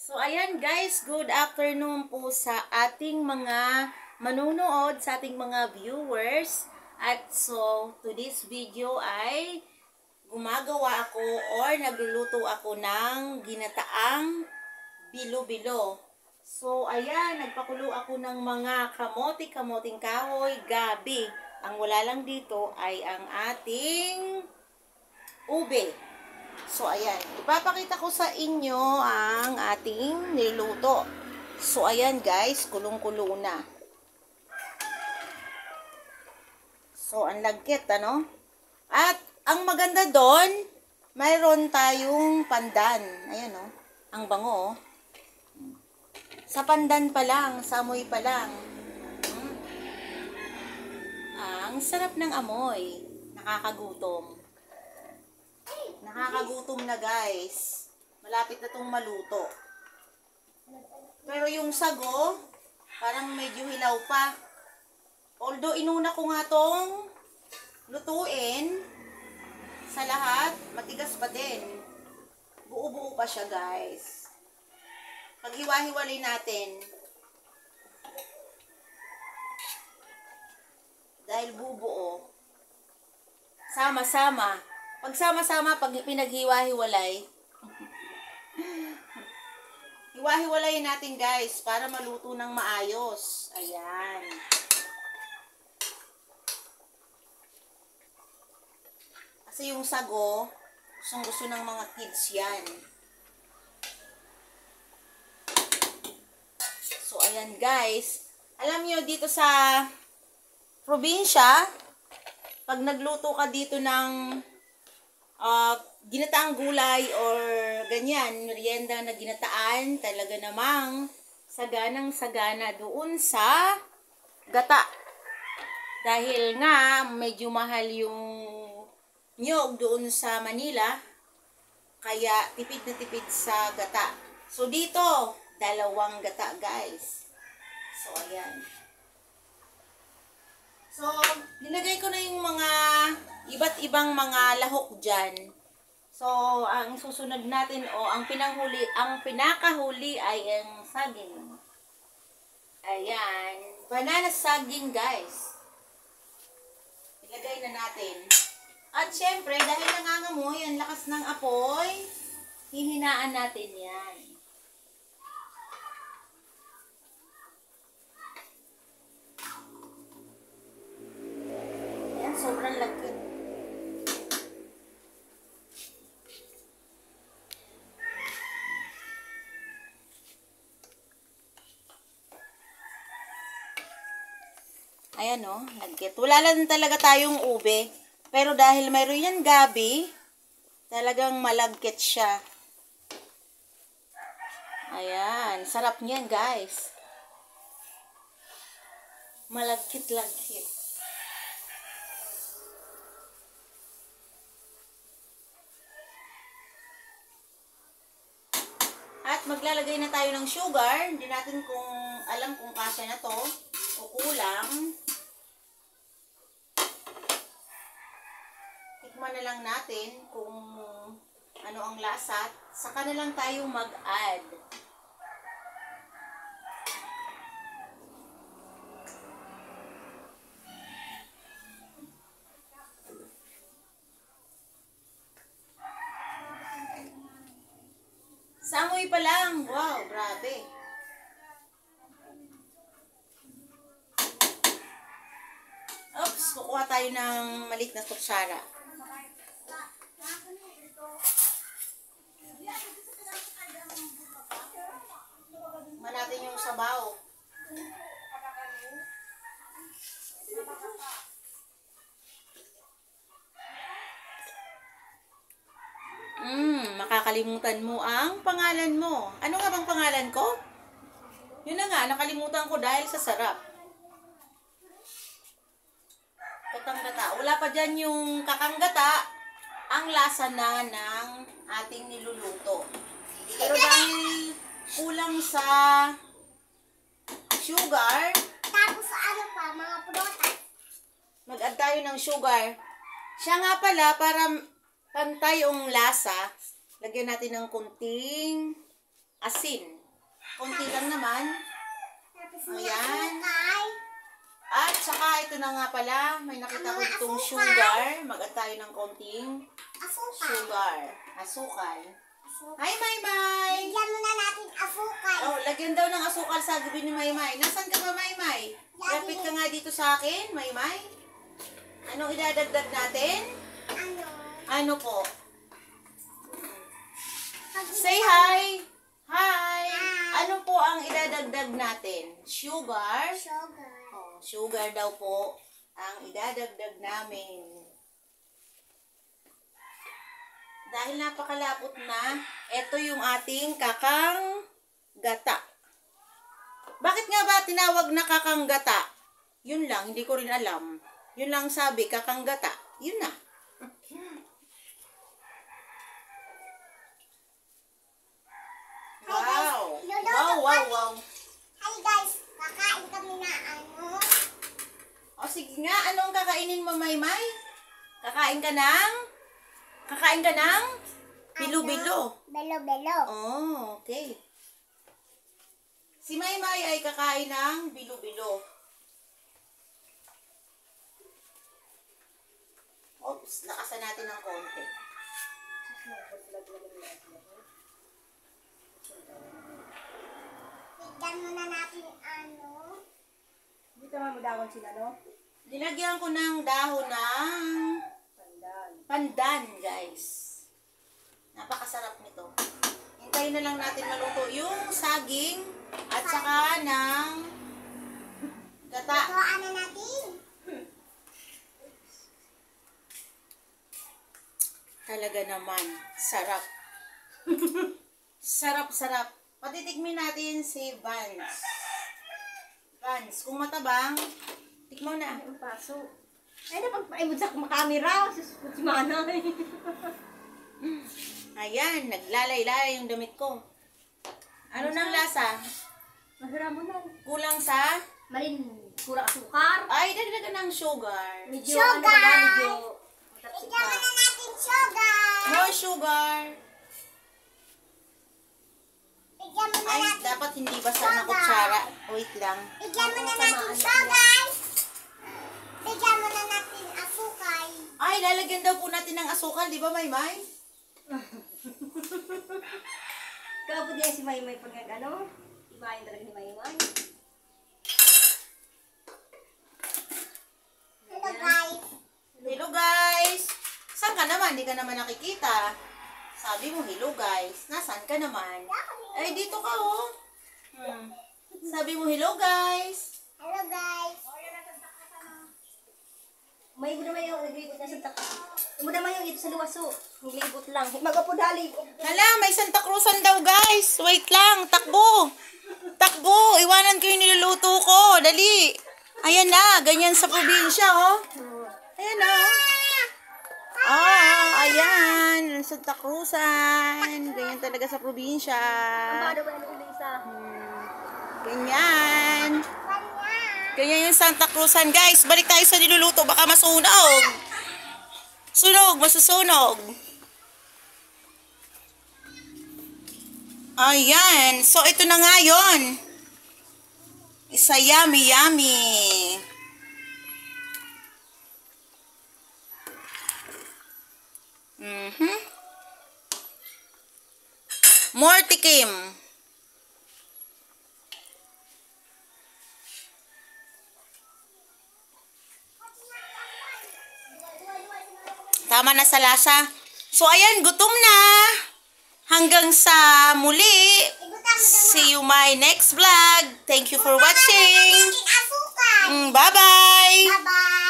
So, ayan guys, good afternoon po sa ating mga manunood, sa ating mga viewers. At so, today's video ay gumagawa ako or nagluluto ako ng ginataang bilo-bilo. So, ayan, nagpakulo ako ng mga kamoting kahoy, gabi. Ang wala lang dito ay ang ating ube. So, ayan. Ipapakita ko sa inyo ang ating niluto. So, ayan guys, kulong-kulo na. So, ang lagkit, ano? At, ang maganda doon, mayroon tayong pandan. Ayan, oh. Ang bango, oh. Sa pandan pa lang, sa amoy pa lang. Ang sarap ng amoy. Nakakagutom. Nakakagutom na guys. Malapit na itong maluto. Pero yung sago, parang medyo hilaw pa. Although inuna ko nga itong lutuin sa lahat, matigas pa din. Buo-buo pa siya guys. Pag hiwa-hiwalay natin, dahil bubuo, sama-sama. Pag sama-sama, pag pinaghiwa-hiwalay, hiwa-hiwalayin natin guys para maluto ng maayos. Ayan. Kasi yung sago, gustong-gusto ng mga kids yan. So, ayan guys. Alam nyo, dito sa probinsya, pag nagluto ka dito ng ginataang gulay or ganyan, merienda na ginataan, talaga namang saganang-sagana doon sa gata. Dahil nga, medyo mahal yung nyog doon sa Manila, kaya tipid na tipid sa gata. So, dito, dalawang gata, guys. So, ayan. So, nilagay ko na yung mga iba't ibang mga lahok dyan. So, ang susunod natin ang pinakahuli ay ang saging. Ayan. Banana saging, guys. Ilagay na natin. At syempre, dahil nangangamoy, ang lakas ng apoy, hihinaan natin yan. Ayan, sobrang lagkit. Ayan o, lagkit. Wala lang talaga tayong ube. Pero dahil mayroon yan gabi, talagang malagkit siya. Ayan, sarap niyan guys. Malagkit-lagkit. At maglalagay na tayo ng sugar. Hindi natin alam kung kasya na to o kulang. Tikman na lang natin kung ano ang lasa. Saka na lang tayo mag-add. Sa amoy pa lang. Wow, grabe. Oops, kukuha tayo ng maliit na kutsara. Natin yung sabaw. Makakalimutan mo ang pangalan mo. Ano nga bang pangalan ko? Yun na nga, nakalimutan ko dahil sa sarap. Katanggata. Wala pa dyan yung kakanggata, ang lasa na ng ating niluluto. Pero dahil kulang sa sugar, tapos ano pa, mga prutas. mag-add tayo ng sugar. Siya nga pala, para pantay yung lasa, lagyan natin ng kunting asin. Konti lang naman. Tapos Ayan. asukal. At saka ito na nga pala, may nakita ko itong sugar. Mag-add tayo ng konting Asukal. sugar. Asukal. Asukal. Hi, Maymay! Bigyan muna natin asukal. Oh, lagyan daw ng asukal sa gabi ni Maymay. Nasaan ka ba, Maymay? Lapit ka nga dito sa akin, Maymay. Anong idadagdag natin? Ano? Ano po? Pag- Say hi! Hi! Ano po ang idadagdag natin? Sugar? Sugar. Oh, sugar daw po ang idadagdag namin. Dahil napakalapot na, ito yung ating kakang gata. Bakit nga ba tinawag na kakang gata? Yun lang, hindi ko rin alam. Yun lang sabi, kakang gata. Yun na. Wow! Wow, wow, wow. Hi guys, kakain kami na ano? O sige nga, anong kakainin mo, Maymay? Kakain ka ng? Kakain ka ng? Bilo-bilo. Belo-belo. Oh, okay. Si Maymay ay kakain ng bilo-bilo. Oops, nakasan natin ng konti. Bigyan muna natin ano? Dito nga mo dahon sila, no? Nilagyan ko ng dahon ng Pandan. pandan, guys. Napakasarap nito. Hintayin na lang natin maluto yung saging at saka ng gata. Tuwaan na natin. Talaga naman, sarap. Sarap-sarap. Patitikmin natin si Vance. Vance, kung matabang, tikman na. Ang paso. Ay, napagpaibod sa camera. Si Manay. Ayan, naglalay-lay yung damit ko. Ano nang lasa? Masarap mo na. Kulang sa? Malin, kurang asukar. Ay, dagdagan ng sugar. Medyo, Sugar! ano ba, medyo Bigyan muna natin sugar. More sugar. Bigyan muna Ay, natin. dapat hindi basa na kutsara. Wait lang. Bigyan muna natin sugar. Bigyan muna natin asukal. Ay, lalagyan daw po natin ng asukal, di ba, Maymay? Kapag yan si Maymay pag ano, ibahin talaga ni Maymay. Hello guys. Hello, guys! Saan ka naman? Di ka naman nakikita. Sabi mo, hello, guys. Nasaan ka naman? Ay, dito ka, oh. Sabi mo, hello, guys. Hello guys. May ibo naman yung naglibot na sa takot. Ibo naman yung ito sa luwaso. Naglibot lang. Magapodali. Hala, may Santa Cruzan daw, guys. Wait lang, takbo. Takbo, iwanan ko yung niluluto ko. Dali. Ayan na, ganyan sa probinsya, oh. Ayan na. Ayan. Santa Cruzan. Ganyan talaga sa probinsya. Bado ba yung isa? Ganyan. Ganyan yung Santa Cruzan, guys. Balik tayo sa niluluto. Baka masunog. Sunog, masusunog. Ayan. So, ito na nga yun. Isa yummy, yummy. More tikim. Tama na sa lasa. So, ayan, gutom na. Hanggang sa muli. See you my next vlog. Thank you for watching. Asukal. Bye-bye. Bye-bye.